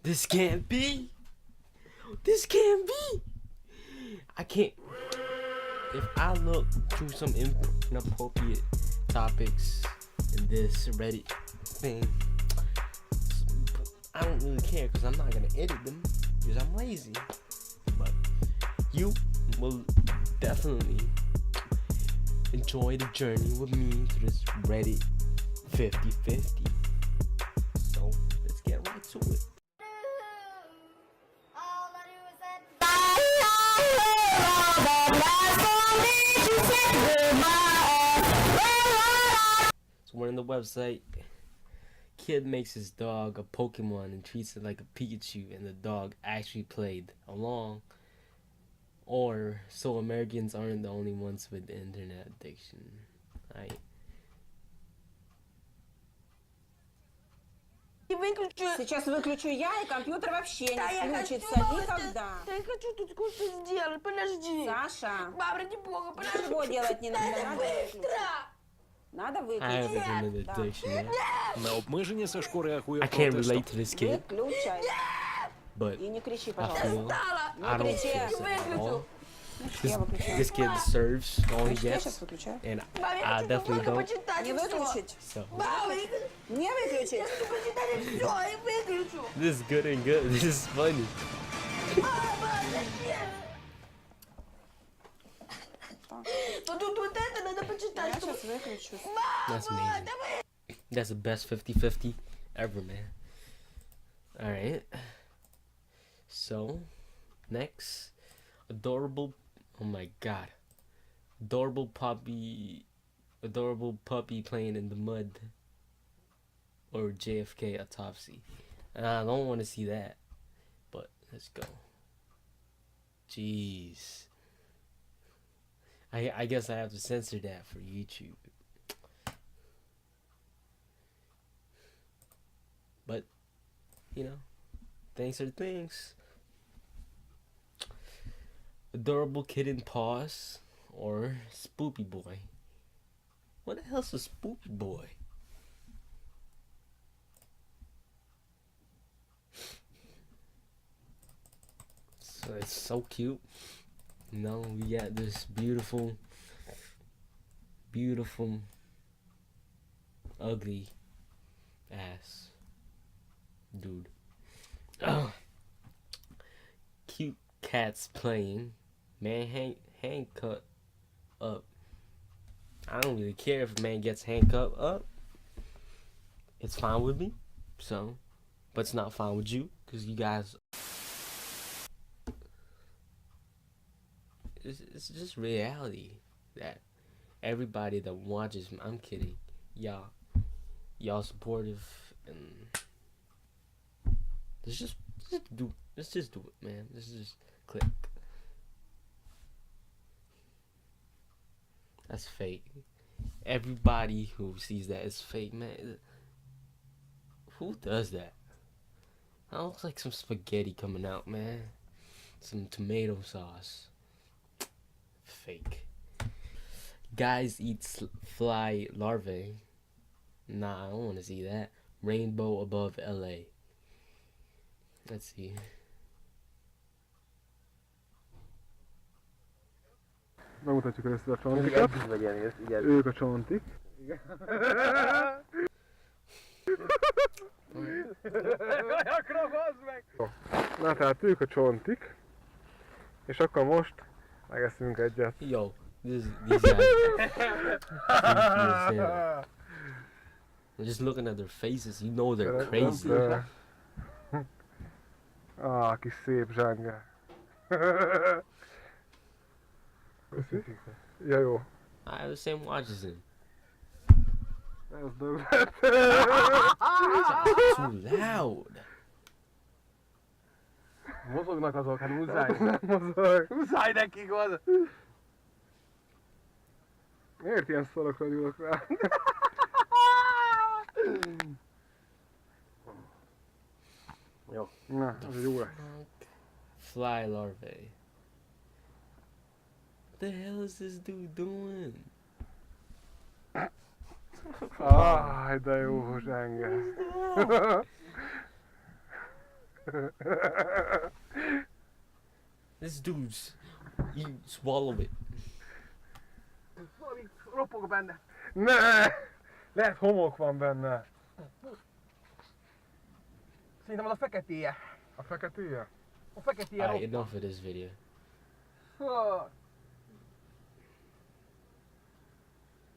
This can't be. This can't be. I can't. If I look through some inappropriate topics in this Reddit thing, I don't really care because I'm not gonna edit them because I'm lazy. But you will definitely enjoy the journey with me to this Reddit 50/50. So let's get right to it. So we're on the website. Kid makes his dog a Pokemon and treats it like a Pikachu, and the dog actually played along. Or so Americans aren't the only ones with internet addiction. Right? Сейчас выключу я, и компьютер вообще не включится никогда. Да я хочу тут кое-что сделать, подожди. Саша, Мам, ради бога, подожди. ничего делать не надо, надо выключить. Надо I have выключить. internet Да. addiction, man. На обмеження со шкури ахує I can't relate to this kid, Выключай. but И не кричи, I пожалуйста. feel Стала. I don't кричи. feel sad at all. Я выключаю. This kid deserves all he Значит, я сейчас gets, выключаю. and Мам, я I хочу definitely только don't. почитать Не и всё. выключить. So Мам, Не выключить. я хочу почитать и всё, и выключу. this is good and good. This is funny. Мама, зачем? Ну тут вот это надо почитать, Я чтобы... сейчас выключу. That's amazing. That's the best 50/50 ever, man. All right. So, next, adorable. Oh my God, adorable puppy playing in the mud, or JFK autopsy. And I don't want to see that, but let's go. Jeez. I guess I have to censor that for YouTube. But, you know, things are things. Adorable kitten paws or Spoopy boy. What the hell's a Spoopy boy? So it's so cute. You know, we got this beautiful, ugly ass dude. Cute cats playing. Man handcuffed up. I don't really care if a man gets handcuffed up. It's fine with me. So, but it's not fine with you because you guys. It's just reality that everybody that watches. I'm kidding. Y'all supportive and let's just do it, man. Let's just click. That's fake. Everybody who sees that is fake, man. Who does that? That looks like some spaghetti coming out, man. Some tomato sauce. Fake. Guys eat fly larvae. Nah, I don't want to see that. Rainbow above LA. Let's see. Bemutatjuk először a csontikat. Ők a csontik. Na tehát ők a csontik. És akkor most megeszünk egyet. Yo, these guys. Just looking at their faces, you know they're crazy. Kis szép zsenge. Ja, jó. I have the same watch as him. Ez döglet. Too loud. Mozognak azok, hát muszáj. Mozog. Muszáj nekik az. Miért ilyen szarokra gyúlok rá? Jó. Na, ez egy jó lesz. Fly larvae. What the hell is this dude doing? De jó zsenge. This dude's you swallow it. Valami ropog benne. Ne! Lehet homok van benne. Szerintem az a feketéje. A feketéje? A feketéje Alright, ropog. enough of this video. Oh.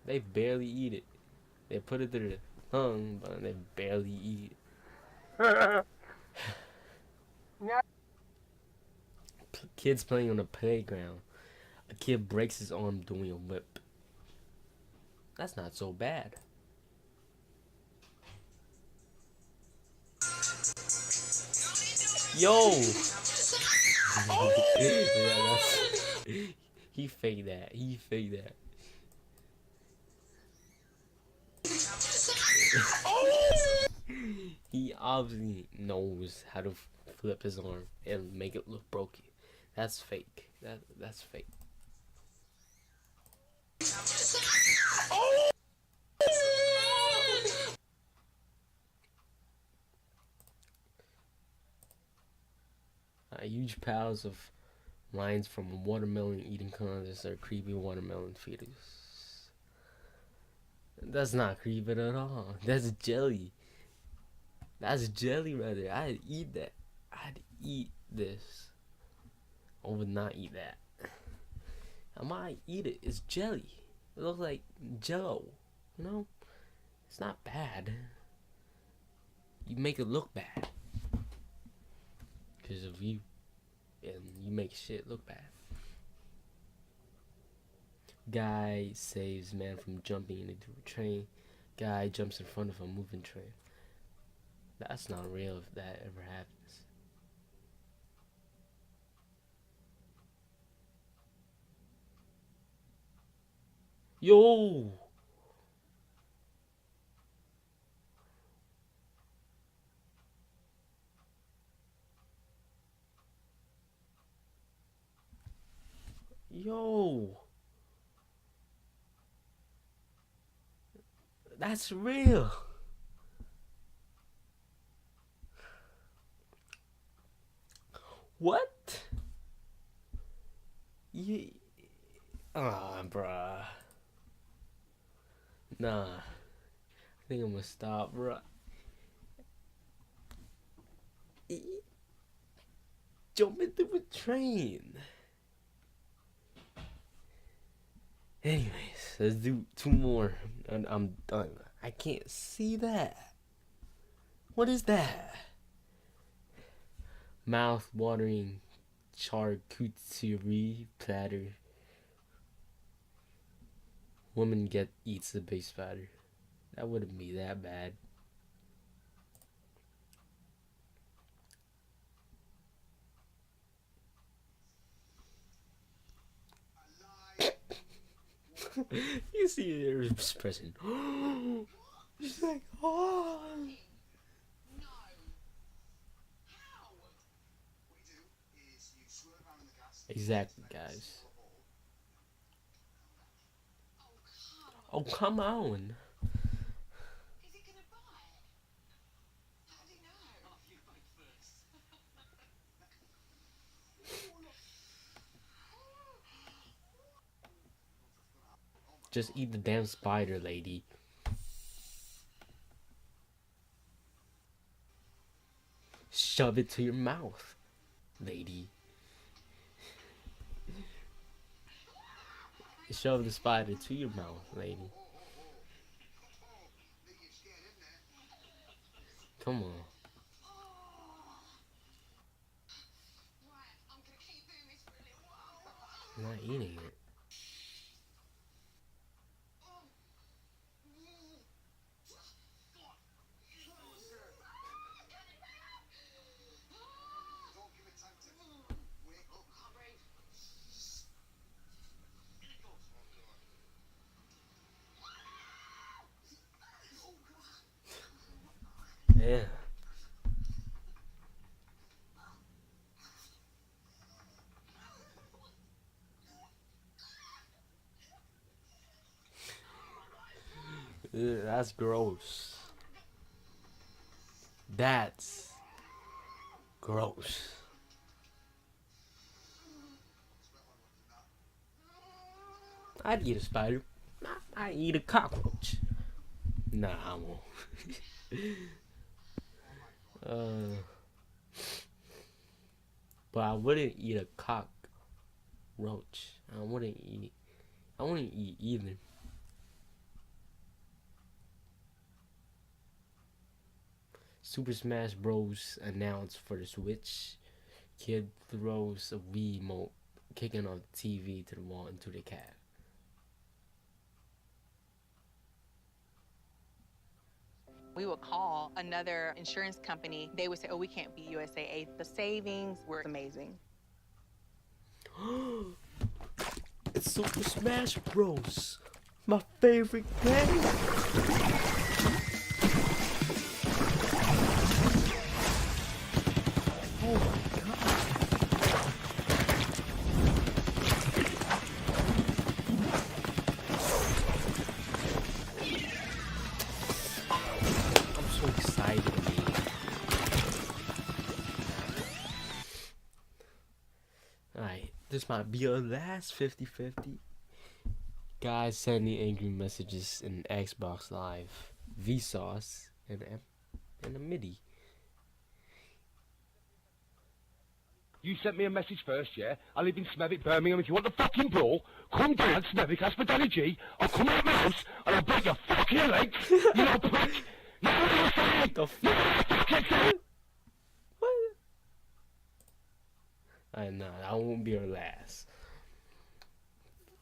They barely eat it. They put it through the tongue, but they barely eat it. Kids playing on the playground. A kid breaks his arm doing a whip. That's not so bad. Yo! Yeah, he faked that. He faked that. He obviously knows how to flip his arm and make it look broken. That's fake. That's fake. Huge piles of lines from watermelon eating contests are creepy watermelon feeders. That's not creepy at all. That's jelly. That's jelly right there. I'd eat that. I'd eat this. I would not eat that. I might eat it. It's jelly. It looks like jello. You know? It's not bad. You make it look bad. Because of you. And you make shit look bad. Guy saves man from jumping into a train. Guy jumps in front of a moving train. That's not real if that ever happens. Yo! Yo! That's real! What? You... bruh. Nah. I think I'm gonna stop, bruh. Jump into a train. Anyways, let's do two more and I'm done. I can't see that. What is that? Mouth-watering charcuterie platter. Woman eats the base batter. That wouldn't be that bad. You see her expression. She's like, oh. Exactly, guys. Oh, come on. Just eat the damn spider, lady. Shove it to your mouth, lady. Shove the spider to your mouth, lady. Come on. I'm not eating it. Yeah. Ew, that's gross. That's Gross. I'd eat a spider. I'd eat a cockroach. Nah, I won't. But I wouldn't eat a cockroach. I wouldn't eat either. Super Smash Bros. Announced for the Switch. Kid throws a Wiimote, kicking off the TV to the wall into the cat. We would call another insurance company. They would say, oh, we can't be USAA. The savings were amazing. It's Super Smash Bros. My favorite game. Oh my god. I'm so excited, man. Alright, this might be our last 50-50. Guys sending angry messages in Xbox Live, Vsauce, and a MIDI. You sent me a message first, yeah? I live in Smethwick, Birmingham. If you want the fucking brawl, come down Smethwick, ask for Danny G. I'll come out of my house and I'll break your fucking legs. You little prick. No, what the fuck? What? Nah, that won't be our last.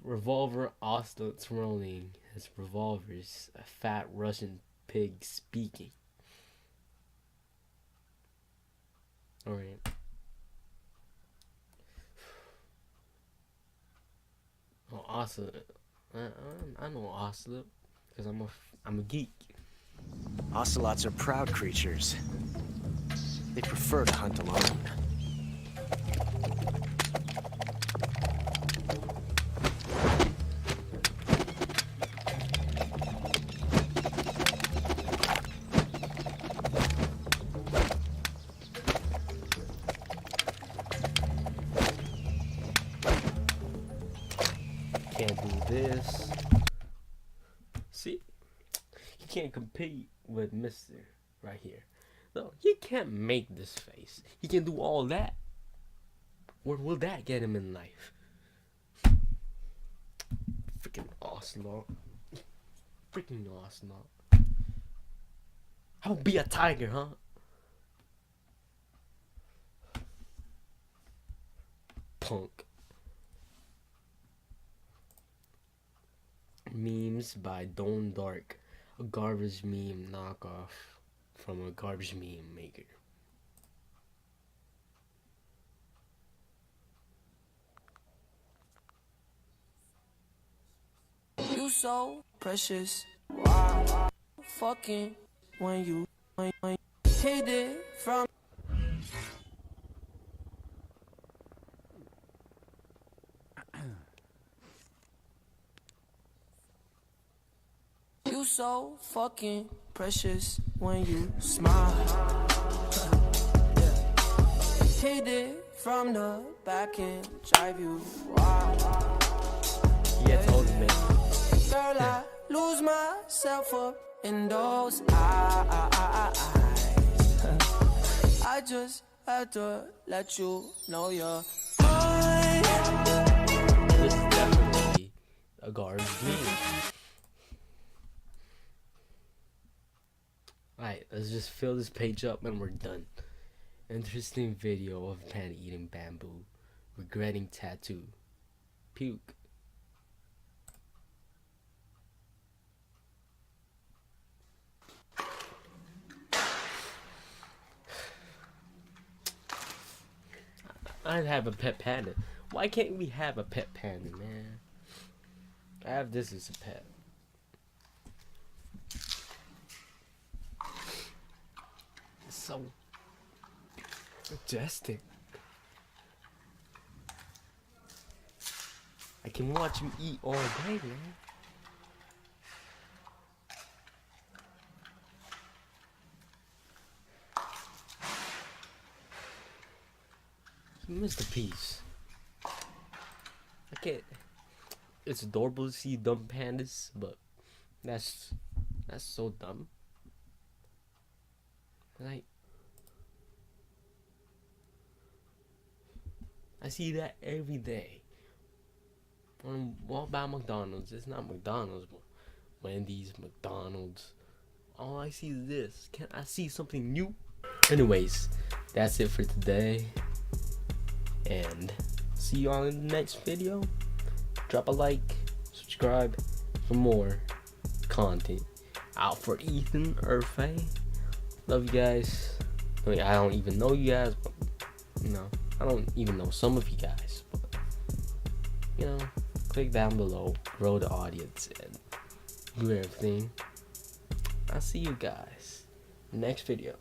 Revolver oscillates rolling as revolvers, a fat Russian pig speaking. Alright. Oh, oscillate. I know oscillate because I'm a geek. Ocelots are proud creatures. They prefer to hunt alone. Can't do this. See? You can't compete with Mr. right here. No, he can't make this face. He can do all that. Where will that get him in life? Freaking Ocelot. Freaking Ocelot. How about be a tiger, huh? Punk. Memes by Don Dark, a garbage meme knockoff from a garbage meme maker. You so precious. Wow. Fucking when you hit it from. You so fucking precious when you smile. Yeah. Hit it from the back and drive you wild. Yeah, ultimate. Girl, I lose myself up in those eyes. I just had to let you know you're mine. This is definitely a garbage meme. Alright, let's just fill this page up and we're done. Interesting video of panda eating bamboo. Regretting tattoo. Puke. I'd have a pet panda. Why can't we have a pet panda, man? I have this as a pet. It's so majestic. I can watch him eat all day, man. Mr. Peace. I can't. It's adorable to see dumb pandas, but that's so dumb. Like, I see that every day. When I walk by McDonald's, it's not McDonald's, but Wendy's, McDonald's. All I see is this. Can I see something new? Anyways, that's it for today. And see you all in the next video. Drop a like, subscribe for more content out for Ethan Urfe. Love you guys. I mean, I don't even know you guys, but you know, I don't even know some of you guys, but you know, click down below, grow the audience, and do everything. I'll see you guys next video.